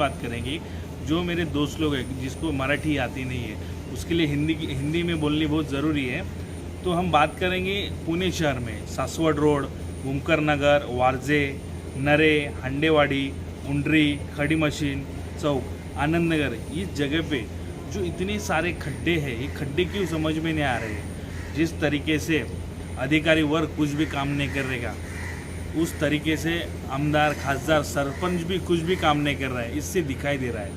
बात करेंगे। जो मेरे दोस्त लोग हैं जिसको मराठी आती नहीं है, उसके लिए हिंदी में बोलनी बहुत ज़रूरी है। तो हम बात करेंगे पुणे शहर में सासवड रोड, भूमकर नगर, वारजे, नरे, हंडेवाड़ी, उंडरी, खड़ी मशीन चौक, आनंद नगर, इस जगह पे जो इतने सारे खड्डे हैं, ये खड्डे क्यों समझ में नहीं आ रहे हैं। जिस तरीके से अधिकारी वर्ग कुछ भी काम नहीं करेगा, उस तरीके से आमदार, खासदार, सरपंच भी कुछ भी काम नहीं कर रहा है, इससे दिखाई दे रहा है।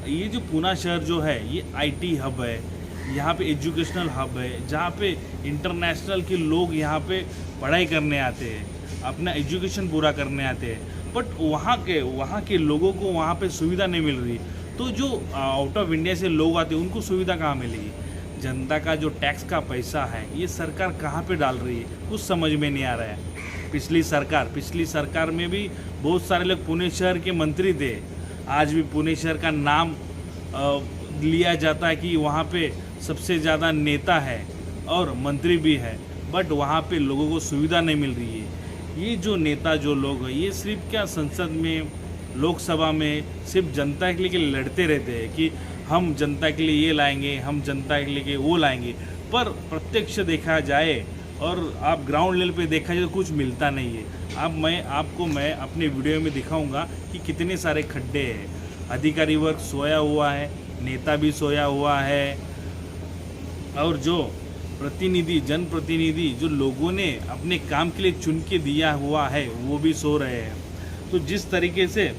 ये जो पुणे शहर जो है, ये आईटी हब है, यहाँ पे एजुकेशनल हब है, जहाँ पे इंटरनेशनल के लोग यहाँ पे पढ़ाई करने आते हैं, अपना एजुकेशन पूरा करने आते हैं। बट वहाँ के लोगों को वहाँ पे सुविधा नहीं मिल रही। तो जो आउट ऑफ इंडिया से लोग आते हैं, उनको सुविधा कहाँ मिलेगी। जनता का जो टैक्स का पैसा है, ये सरकार कहाँ पे डाल रही है, कुछ समझ में नहीं आ रहा है। पिछली सरकार में भी बहुत सारे लोग पुणे शहर के मंत्री थे। आज भी पुणे शहर का नाम लिया जाता है कि वहाँ पे सबसे ज़्यादा नेता है और मंत्री भी है, बट वहाँ पे लोगों को सुविधा नहीं मिल रही है। ये जो नेता जो लोग हैं, ये सिर्फ क्या संसद में, लोकसभा में सिर्फ जनता के लिए लड़ते रहते हैं कि हम जनता के लिए ये लाएंगे, हम जनता के लिए वो लाएंगे, पर प्रत्यक्ष देखा जाए और आप ग्राउंड लेवल पे देखा जाए तो कुछ मिलता नहीं है। अब मैं अपने वीडियो में दिखाऊंगा कि कितने सारे खड्डे हैं। अधिकारी वर्ग सोया हुआ है, नेता भी सोया हुआ है, और जो जनप्रतिनिधि जो लोगों ने अपने काम के लिए चुन के दिया हुआ है, वो भी सो रहे हैं। तो जिस तरीके से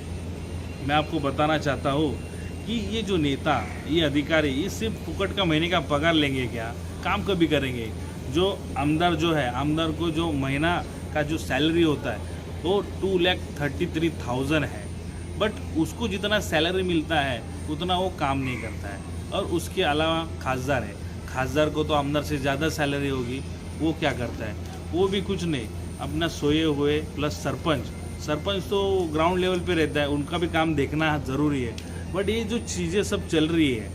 मैं आपको बताना चाहता हूँ कि ये जो नेता, ये अधिकारी, ये सिर्फ फुकट का महीने का पगार लेंगे क्या, काम कभी करेंगे। जो आमदार जो है, आमदार को जो महीना का जो सैलरी होता है वो 2,33,000 है, बट उसको जितना सैलरी मिलता है उतना वो काम नहीं करता है। और उसके अलावा खासदार है, खासदार को तो आमदार से ज़्यादा सैलरी होगी, वो क्या करता है, वो भी कुछ नहीं, अपना सोए हुए। प्लस सरपंच तो ग्राउंड लेवल पे रहता है, उनका भी काम देखना ज़रूरी है। बट ये जो चीज़ें सब चल रही है,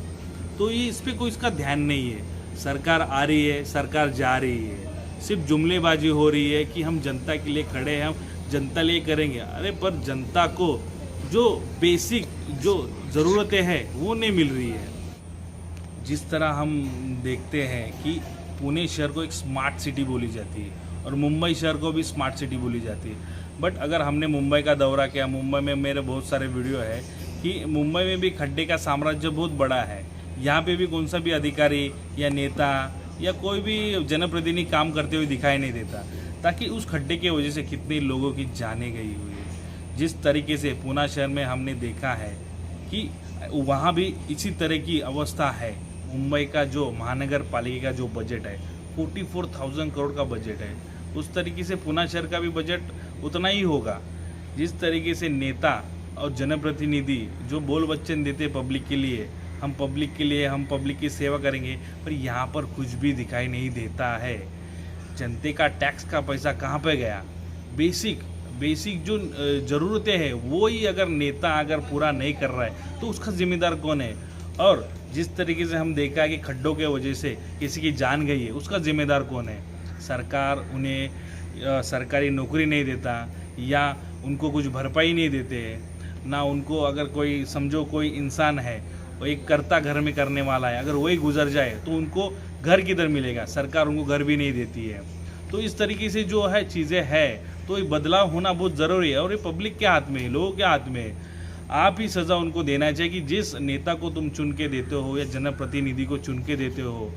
तो ये इस पर कोई इसका ध्यान नहीं है। सरकार आ रही है, सरकार जा रही है, सिर्फ जुमलेबाजी हो रही है कि हम जनता के लिए खड़े हैं, हम जनता लिए करेंगे। अरे पर जनता को जो बेसिक जो ज़रूरतें हैं वो नहीं मिल रही है। जिस तरह हम देखते हैं कि पुणे शहर को एक स्मार्ट सिटी बोली जाती है और मुंबई शहर को भी स्मार्ट सिटी बोली जाती है। बट अगर हमने मुंबई का दौरा किया, मुंबई में मेरे बहुत सारे वीडियो है कि मुंबई में भी खड्डे का साम्राज्य बहुत बड़ा है। यहाँ पे भी कौन सा भी अधिकारी या नेता या कोई भी जनप्रतिनिधि काम करते हुए दिखाई नहीं देता, ताकि उस खड्डे की वजह से कितने लोगों की जानें गई हुई है। जिस तरीके से पुणे शहर में हमने देखा है कि वहाँ भी इसी तरह की अवस्था है। मुंबई का जो महानगर पालिका का जो बजट है 44,000 करोड़ का बजट है, उस तरीके से पुणे शहर का भी बजट उतना ही होगा। जिस तरीके से नेता और जनप्रतिनिधि जो बोल वचन देते पब्लिक के लिए, हम पब्लिक की सेवा करेंगे, पर यहाँ पर कुछ भी दिखाई नहीं देता है। जनते का टैक्स का पैसा कहाँ पे गया। बेसिक जो ज़रूरतें हैं वो ही अगर नेता पूरा नहीं कर रहा है तो उसका जिम्मेदार कौन है। और जिस तरीके से हम देखा है कि खड्डों के वजह से किसी की जान गई है, उसका जिम्मेदार कौन है। सरकार उन्हें सरकारी नौकरी नहीं देता या उनको कुछ भरपाई नहीं देते ना। उनको अगर कोई समझो कोई इंसान है, वो एक कर्ता घर में करने वाला है, अगर वही गुजर जाए तो उनको घर किधर मिलेगा, सरकार उनको घर भी नहीं देती है। तो इस तरीके से जो है चीज़ें हैं, तो ये बदलाव होना बहुत ज़रूरी है। और ये पब्लिक के हाथ में है, लोगों के हाथ में है। आप ही सज़ा उनको देना चाहिए कि जिस नेता को तुम चुन के देते हो या जनप्रतिनिधि को चुन के देते हो,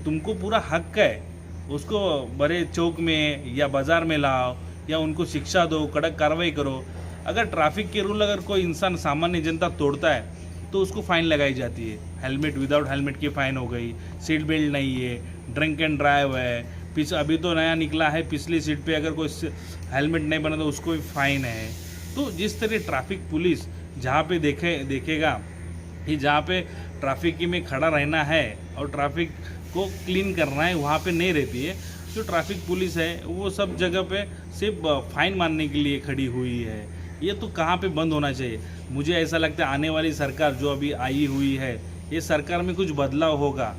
तुमको पूरा हक है, उसको बड़े चौक में या बाज़ार में लाओ या उनको शिक्षा दो, कड़क कार्रवाई करो। अगर ट्रैफिक के रूल अगर कोई इंसान सामान्य जनता तोड़ता है तो उसको फ़ाइन लगाई जाती है। हेलमेट विदाउट हेलमेट की फ़ाइन हो गई, सीट बेल्ट नहीं है, ड्रिंक एंड ड्राइव है, अभी तो नया निकला है पिछली सीट पे अगर कोई हेलमेट नहीं बना तो उसको भी फ़ाइन है। तो जिस तरह ट्रैफिक पुलिस जहाँ पे देखेगा कि जहाँ पे ट्रैफिक में खड़ा रहना है और ट्रैफिक को क्लीन करना है, वहाँ पे नहीं रहती है। जो ट्रैफिक पुलिस है वो सब जगह पे सिर्फ फ़ाइन मारने के लिए खड़ी हुई है। ये तो कहाँ पे बंद होना चाहिए। मुझे ऐसा लगता है आने वाली सरकार जो अभी आई हुई है, ये सरकार में कुछ बदलाव होगा।